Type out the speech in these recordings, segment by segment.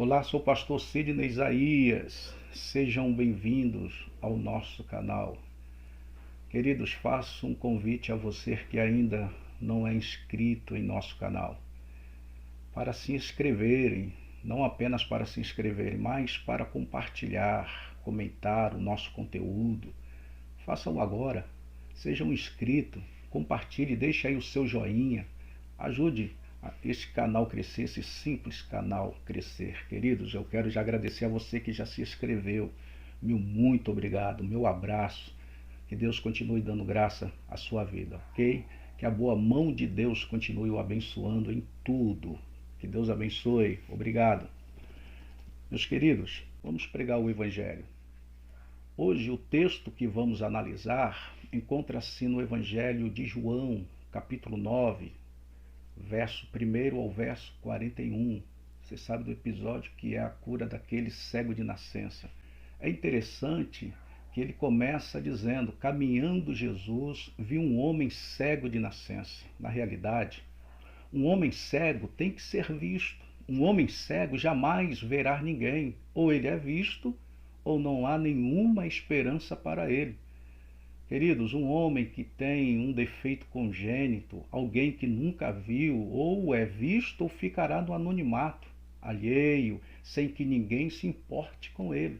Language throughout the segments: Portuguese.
Olá, sou o pastor Sidney Isaías. Sejam bem-vindos ao nosso canal. Queridos, faço um convite a você que ainda não é inscrito em nosso canal, para se inscreverem, não apenas para se inscreverem, mas para compartilhar, comentar o nosso conteúdo. Façam agora, sejam inscritos, compartilhe, deixe aí o seu joinha, ajude este canal crescer, esse simples canal crescer. Queridos, eu quero já agradecer a você que já se inscreveu. Meu muito obrigado, meu abraço. Que Deus continue dando graça à sua vida, ok? Que a boa mão de Deus continue o abençoando em tudo. Que Deus abençoe. Obrigado. Meus queridos, vamos pregar o Evangelho. Hoje o texto que vamos analisar encontra-se no Evangelho de João, capítulo 9, verso 1 ao verso 41. Você sabe do episódio que é a cura daquele cego de nascença. É interessante que ele começa dizendo: caminhando Jesus, viu um homem cego de nascença. Na realidade, um homem cego tem que ser visto. Um homem cego jamais verá ninguém. Ou ele é visto, ou não há nenhuma esperança para ele. Queridos, um homem que tem um defeito congênito, alguém que nunca viu, ou é visto ou ficará no anonimato, alheio, sem que ninguém se importe com ele.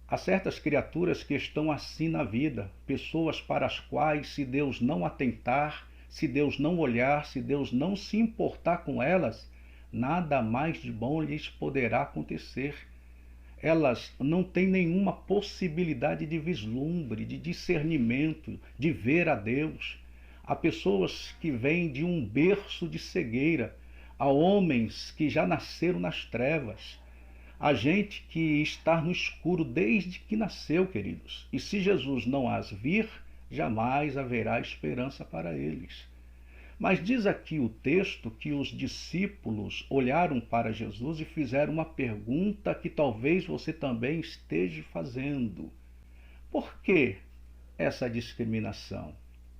Há certas criaturas que estão assim na vida, pessoas para as quais, se Deus não atentar, se Deus não olhar, se Deus não se importar com elas, nada mais de bom lhes poderá acontecer. Elas não têm nenhuma possibilidade de vislumbre, de discernimento, de ver a Deus. Há pessoas que vêm de um berço de cegueira, há homens que já nasceram nas trevas, há gente que está no escuro desde que nasceu, queridos. E se Jesus não as vir, jamais haverá esperança para eles. Mas diz aqui o texto que os discípulos olharam para Jesus e fizeram uma pergunta que talvez você também esteja fazendo. Por que essa discriminação?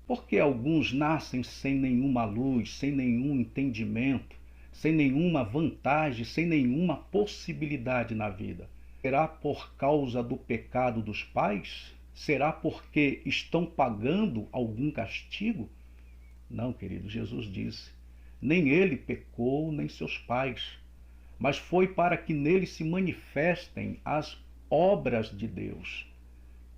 Por que alguns nascem sem nenhuma luz, sem nenhum entendimento, sem nenhuma vantagem, sem nenhuma possibilidade na vida? Será por causa do pecado dos pais? Será porque estão pagando algum castigo? Não, querido, Jesus disse: nem ele pecou, nem seus pais, mas foi para que nele se manifestem as obras de Deus.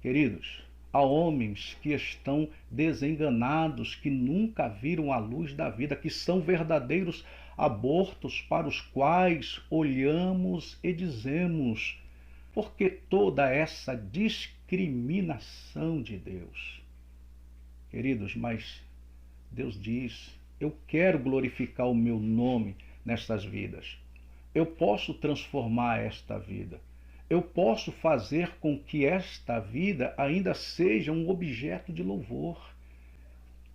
Queridos, há homens que estão desenganados, que nunca viram a luz da vida, que são verdadeiros abortos para os quais olhamos e dizemos: por que toda essa discriminação de Deus? Queridos, mas Deus diz: eu quero glorificar o meu nome nestas vidas. Eu posso transformar esta vida. Eu posso fazer com que esta vida ainda seja um objeto de louvor.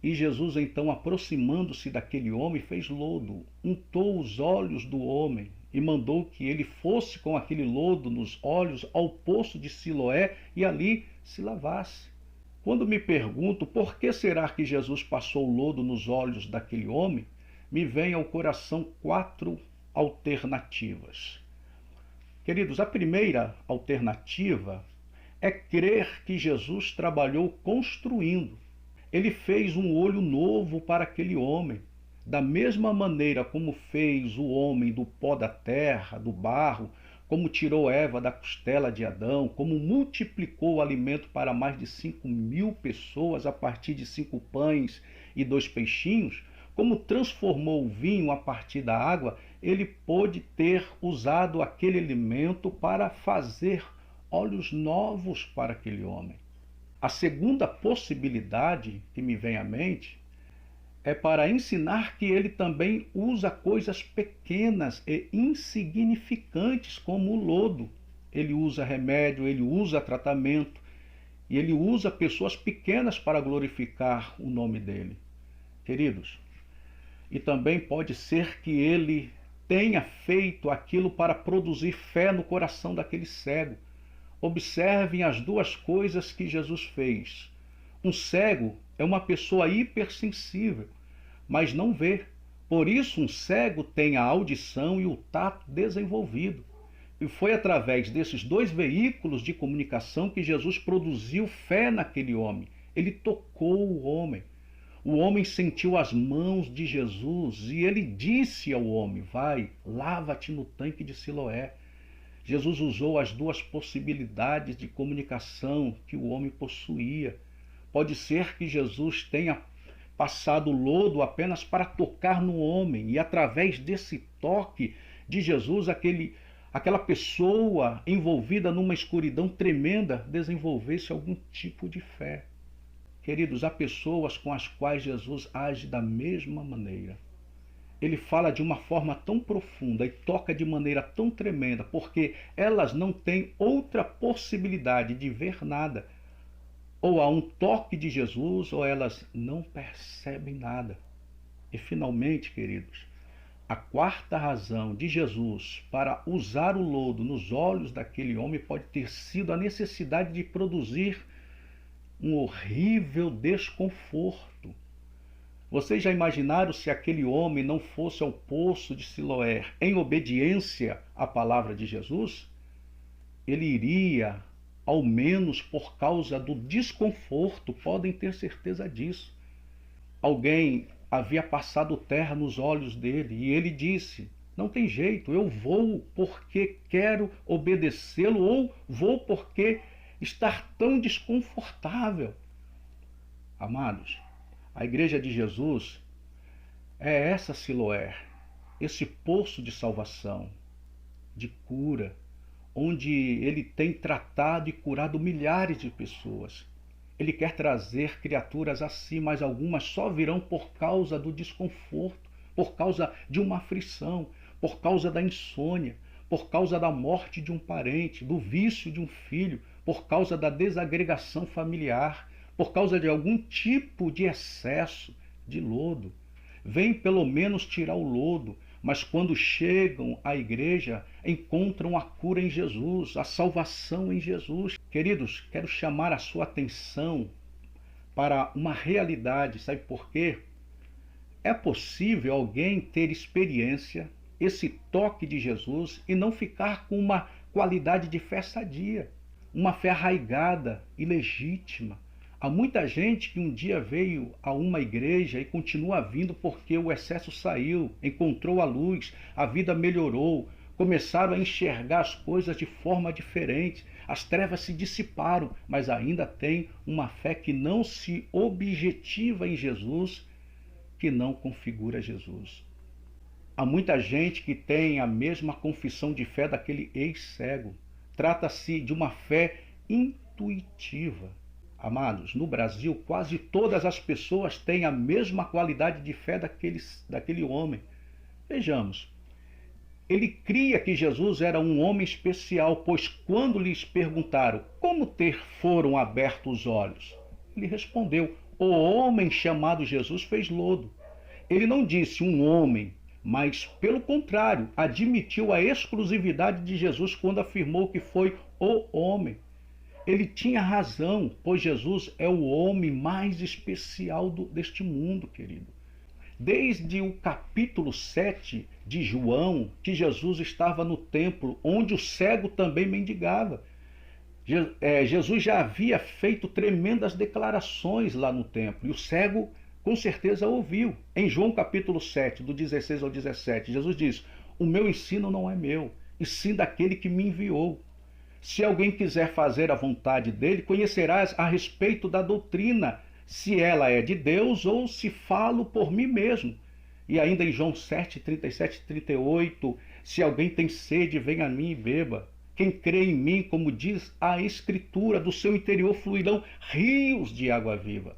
E Jesus, então, aproximando-se daquele homem, fez lodo, untou os olhos do homem e mandou que ele fosse com aquele lodo nos olhos ao poço de Siloé e ali se lavasse. Quando me pergunto por que será que Jesus passou lodo nos olhos daquele homem, me vem ao coração 4 alternativas. Queridos, a primeira alternativa é crer que Jesus trabalhou construindo. Ele fez um olho novo para aquele homem, da mesma maneira como fez o homem do pó da terra, do barro, como tirou Eva da costela de Adão, como multiplicou o alimento para mais de 5.000 pessoas a partir de 5 pães e 2 peixinhos, como transformou o vinho a partir da água, ele pôde ter usado aquele alimento para fazer olhos novos para aquele homem. A segunda possibilidade que me vem à mente é para ensinar que ele também usa coisas pequenas e insignificantes como o lodo. Ele usa remédio, ele usa tratamento e ele usa pessoas pequenas para glorificar o nome dele. Queridos, e também pode ser que ele tenha feito aquilo para produzir fé no coração daquele cego. Observem as duas coisas que Jesus fez. Um cego é uma pessoa hipersensível, mas não vê. Por isso um cego tem a audição e o tato desenvolvido. E foi através desses dois veículos de comunicação que Jesus produziu fé naquele homem. Ele tocou o homem. O homem sentiu as mãos de Jesus e ele disse ao homem: vai, lava-te no tanque de Siloé. Jesus usou as duas possibilidades de comunicação que o homem possuía. Pode ser que Jesus tenha passado lodo apenas para tocar no homem e através desse toque de Jesus, aquela pessoa envolvida numa escuridão tremenda desenvolvesse algum tipo de fé. Queridos, há pessoas com as quais Jesus age da mesma maneira. Ele fala de uma forma tão profunda e toca de maneira tão tremenda, porque elas não têm outra possibilidade de ver nada. Ou há um toque de Jesus, ou elas não percebem nada. E finalmente, queridos, a quarta razão de Jesus para usar o lodo nos olhos daquele homem pode ter sido a necessidade de produzir um horrível desconforto. Vocês já imaginaram se aquele homem não fosse ao poço de Siloé em obediência à palavra de Jesus? Ele iria, ao menos por causa do desconforto, podem ter certeza disso. Alguém havia passado terra nos olhos dele e ele disse: não tem jeito, eu vou porque quero obedecê-lo ou vou porque estar tão desconfortável. Amados, a igreja de Jesus é essa Siloé, esse poço de salvação, de cura, onde ele tem tratado e curado milhares de pessoas. Ele quer trazer criaturas assim, mas algumas só virão por causa do desconforto, por causa de uma aflição, por causa da insônia, por causa da morte de um parente, do vício de um filho, por causa da desagregação familiar, por causa de algum tipo de excesso de lodo. Vêm pelo menos tirar o lodo, mas quando chegam à igreja, encontram a cura em Jesus, a salvação em Jesus. Queridos, quero chamar a sua atenção para uma realidade, sabe por quê? É possível alguém ter experiência, esse toque de Jesus, e não ficar com uma qualidade de fé sadia, uma fé arraigada e legítima. Há muita gente que um dia veio a uma igreja e continua vindo porque o excesso saiu, encontrou a luz, a vida melhorou, começaram a enxergar as coisas de forma diferente, as trevas se dissiparam, mas ainda tem uma fé que não se objetiva em Jesus, que não configura Jesus. Há muita gente que tem a mesma confissão de fé daquele ex-cego. Trata-se de uma fé intuitiva. Amados, no Brasil quase todas as pessoas têm a mesma qualidade de fé daquele homem. Vejamos, ele cria que Jesus era um homem especial, pois quando lhes perguntaram como foram abertos os olhos, ele respondeu: o homem chamado Jesus fez lodo. Ele não disse um homem, mas pelo contrário, admitiu a exclusividade de Jesus quando afirmou que foi o homem. Ele tinha razão, pois Jesus é o homem mais especial deste mundo, querido. Desde o capítulo 7 de João, que Jesus estava no templo, onde o cego também mendigava. Jesus já havia feito tremendas declarações lá no templo, e o cego com certeza ouviu. Em João capítulo 7, do 16 ao 17, Jesus diz: o meu ensino não é meu, e sim daquele que me enviou. Se alguém quiser fazer a vontade dele, conhecerás a respeito da doutrina, se ela é de Deus ou se falo por mim mesmo. E ainda em João 7, 37 e 38, se alguém tem sede, venha a mim e beba. Quem crê em mim, como diz a Escritura, do seu interior fluirão rios de água viva.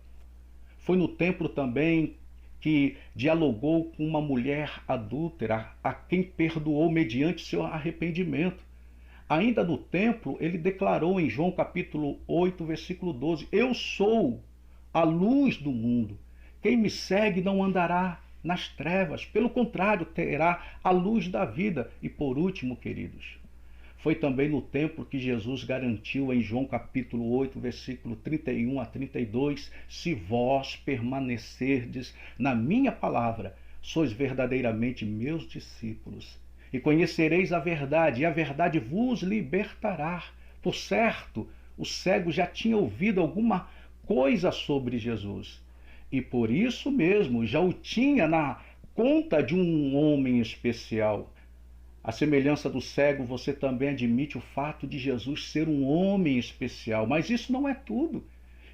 Foi no templo também que dialogou com uma mulher adúltera, a quem perdoou mediante seu arrependimento. Ainda no templo, ele declarou em João capítulo 8, versículo 12, eu sou a luz do mundo. Quem me segue não andará nas trevas, pelo contrário, terá a luz da vida. E por último, queridos, foi também no templo que Jesus garantiu em João capítulo 8, versículo 31 a 32, se vós permanecerdes na minha palavra, sois verdadeiramente meus discípulos, e conhecereis a verdade, e a verdade vos libertará. Por certo, o cego já tinha ouvido alguma coisa sobre Jesus, e por isso mesmo já o tinha na conta de um homem especial. À semelhança do cego, você também admite o fato de Jesus ser um homem especial, mas isso não é tudo.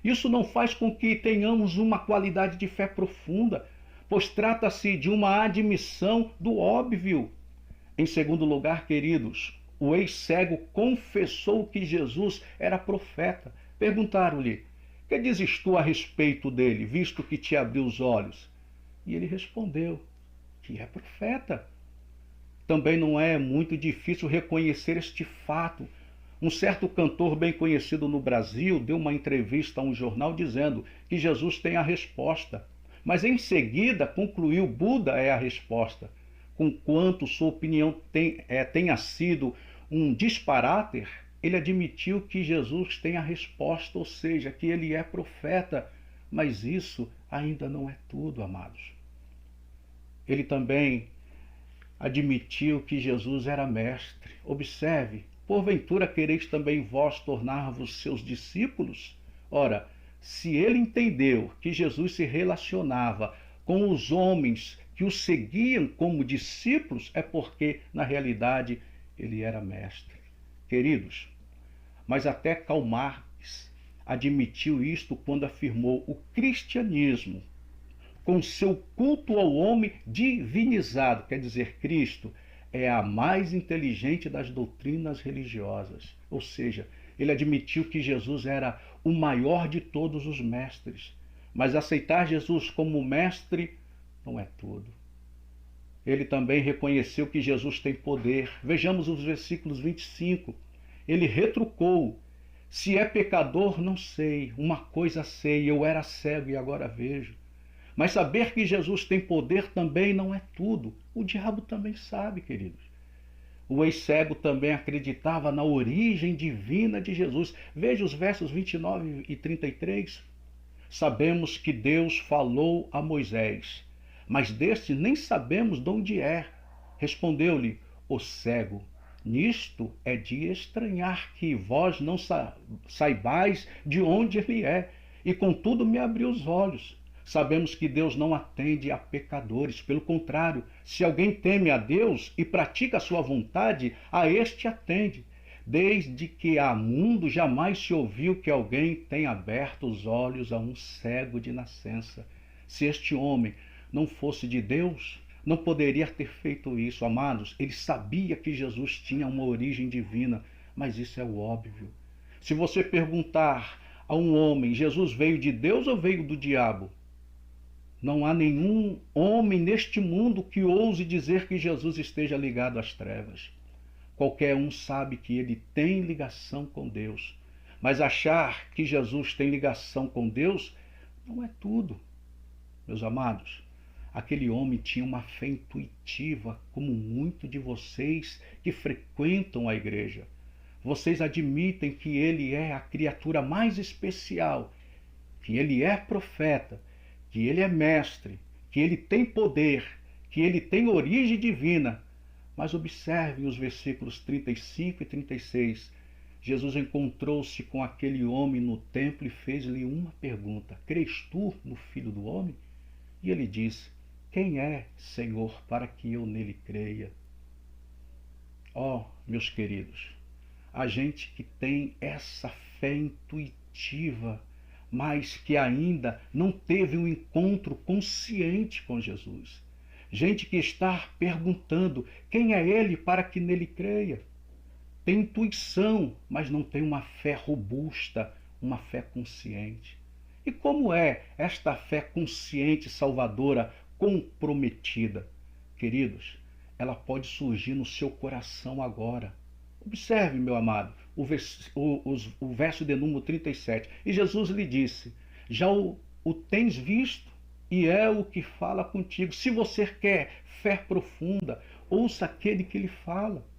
Isso não faz com que tenhamos uma qualidade de fé profunda, pois trata-se de uma admissão do óbvio. Em segundo lugar, queridos, o ex-cego confessou que Jesus era profeta. Perguntaram-lhe: que dizes tu a respeito dele, visto que te abriu os olhos? E ele respondeu que é profeta. Também não é muito difícil reconhecer este fato. Um certo cantor bem conhecido no Brasil deu uma entrevista a um jornal dizendo que Jesus tem a resposta. Mas em seguida concluiu: Buda é a resposta. Conquanto sua opinião tenha sido um disparate, ele admitiu que Jesus tem a resposta, ou seja, que ele é profeta. Mas isso ainda não é tudo, amados. Ele também admitiu que Jesus era mestre. Observe: porventura quereis também vós tornar-vos seus discípulos? Ora, se ele entendeu que Jesus se relacionava com os homens que o seguiam como discípulos, é porque, na realidade, ele era mestre. Queridos, mas até Karl Marx admitiu isto quando afirmou: o cristianismo, com seu culto ao homem divinizado, quer dizer, Cristo, é a mais inteligente das doutrinas religiosas. Ou seja, ele admitiu que Jesus era o maior de todos os mestres. Mas aceitar Jesus como mestre não é tudo. Ele também reconheceu que Jesus tem poder. Vejamos os versículos 25. Ele retrucou: se é pecador, não sei. Uma coisa sei, eu era cego e agora vejo. Mas saber que Jesus tem poder também não é tudo. O diabo também sabe, queridos. O ex-cego também acreditava na origem divina de Jesus. Veja os versos 29 e 33. Sabemos que Deus falou a Moisés, mas deste nem sabemos de onde é. Respondeu-lhe o cego: nisto é de estranhar que vós não saibais de onde ele é, e contudo me abriu os olhos. Sabemos que Deus não atende a pecadores. Pelo contrário, se alguém teme a Deus e pratica a sua vontade, a este atende. Desde que há mundo, jamais se ouviu que alguém tenha aberto os olhos a um cego de nascença. Se este homem não fosse de Deus, não poderia ter feito isso, amados. Ele sabia que Jesus tinha uma origem divina, mas isso é o óbvio. Se você perguntar a um homem: Jesus veio de Deus ou veio do diabo? Não há nenhum homem neste mundo que ouse dizer que Jesus esteja ligado às trevas. Qualquer um sabe que ele tem ligação com Deus. Mas achar que Jesus tem ligação com Deus não é tudo. Meus amados, aquele homem tinha uma fé intuitiva, como muitos de vocês que frequentam a igreja. Vocês admitem que ele é a criatura mais especial, que ele é profeta, que ele é mestre, que ele tem poder, que ele tem origem divina. Mas observem os versículos 35 e 36. Jesus encontrou-se com aquele homem no templo e fez-lhe uma pergunta: crês tu no Filho do Homem? E ele disse: quem é, Senhor, para que eu nele creia? Ó, meus queridos, a gente que tem essa fé intuitiva, mas que ainda não teve um encontro consciente com Jesus. Gente que está perguntando: quem é ele para que nele creia? Tem intuição, mas não tem uma fé robusta, uma fé consciente. E como é esta fé consciente, salvadora, comprometida? Queridos, ela pode surgir no seu coração agora. Observe, meu amado, o verso de número 37. E Jesus lhe disse: já o tens visto e é o que fala contigo. Se você quer fé profunda, ouça aquele que lhe fala.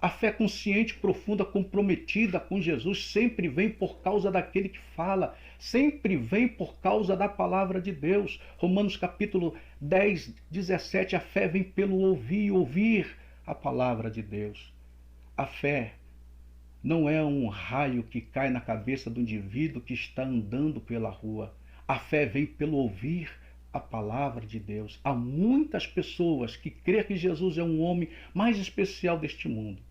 A fé consciente, profunda, comprometida com Jesus sempre vem por causa daquele que fala, sempre vem por causa da palavra de Deus. Romanos capítulo 10, 17, a fé vem pelo ouvir, ouvir a palavra de Deus. A fé não é um raio que cai na cabeça do indivíduo que está andando pela rua. A fé vem pelo ouvir a palavra de Deus. Há muitas pessoas que creem que Jesus é um homem mais especial deste mundo,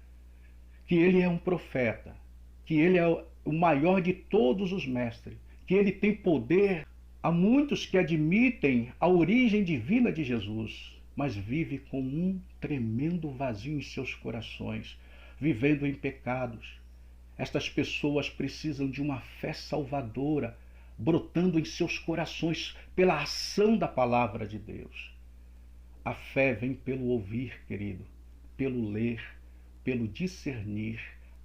que ele é um profeta, que ele é o maior de todos os mestres, que ele tem poder. Há muitos que admitem a origem divina de Jesus, mas vivem com um tremendo vazio em seus corações, vivendo em pecados. Estas pessoas precisam de uma fé salvadora, brotando em seus corações pela ação da palavra de Deus. A fé vem pelo ouvir, querido, pelo ler, pelo discernir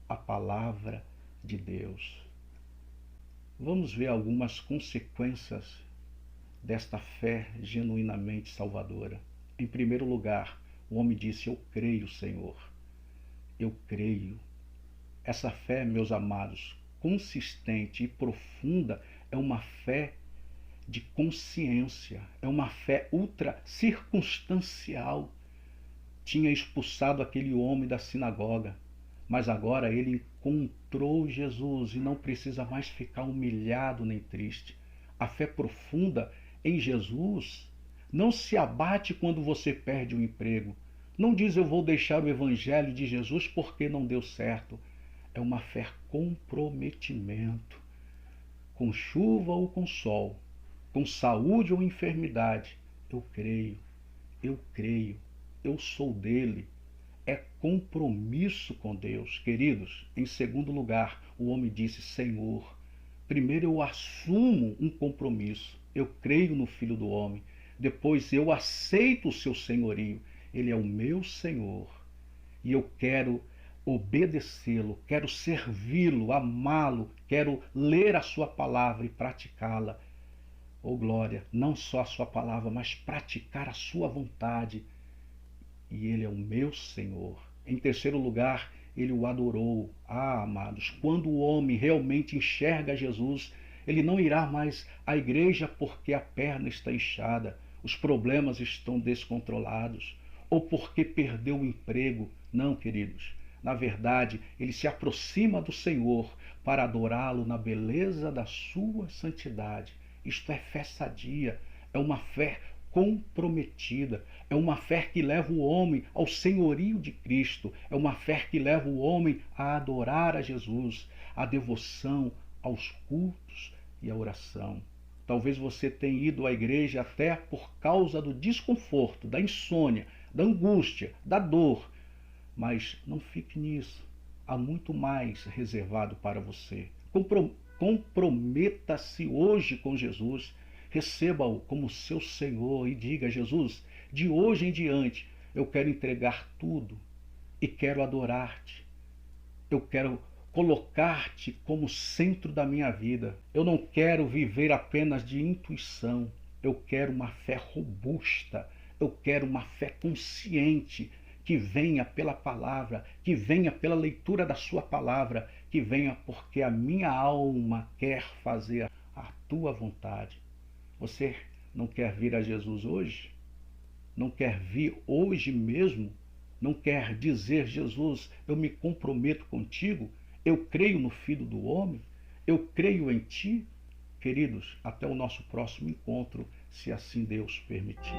a palavra de Deus. Vamos ver algumas consequências desta fé genuinamente salvadora. Em primeiro lugar, o homem disse: eu creio, Senhor. Eu creio. Essa fé, meus amados, consistente e profunda, é uma fé de consciência, é uma fé ultra circunstancial. Tinha expulsado aquele homem da sinagoga, mas agora ele encontrou Jesus e não precisa mais ficar humilhado nem triste. A fé profunda em Jesus não se abate quando você perde o emprego. Não diz: eu vou deixar o evangelho de Jesus porque não deu certo. É uma fé comprometimento. Com chuva ou com sol, com saúde ou enfermidade, eu creio, eu sou dele. É compromisso com Deus. Queridos, em segundo lugar, o homem disse: Senhor. Primeiro eu assumo um compromisso, eu creio no Filho do Homem. Depois eu aceito o seu senhorio. Ele é o meu Senhor e eu quero obedecê-lo, quero servi-lo, amá-lo, quero ler a sua palavra e praticá-la. Oh glória, não só a sua palavra, mas praticar a sua vontade. E ele é o meu Senhor. Em terceiro lugar, ele o adorou. Ah, amados, quando o homem realmente enxerga Jesus, ele não irá mais à igreja porque a perna está inchada, os problemas estão descontrolados, ou porque perdeu o emprego. Não, queridos. Na verdade, ele se aproxima do Senhor para adorá-lo na beleza da sua santidade. Isto é fé sadia, é uma fé comprometida, é uma fé que leva o homem ao senhorio de Cristo, é uma fé que leva o homem a adorar a Jesus, a devoção aos cultos e a oração. Talvez você tenha ido à igreja até por causa do desconforto, da insônia, da angústia, da dor, mas não fique nisso. Há muito mais reservado para você. Comprometa-se hoje com Jesus. Receba-o como seu Senhor e diga: Jesus, de hoje em diante eu quero entregar tudo e quero adorar-te. Eu quero colocar-te como centro da minha vida. Eu não quero viver apenas de intuição. Eu quero uma fé robusta. Eu quero uma fé consciente, que venha pela palavra, que venha pela leitura da sua palavra, que venha porque a minha alma quer fazer a tua vontade. Você não quer vir a Jesus hoje? Não quer vir hoje mesmo? Não quer dizer: Jesus, eu me comprometo contigo, eu creio no Filho do Homem, eu creio em ti? Queridos, até o nosso próximo encontro, se assim Deus permitir.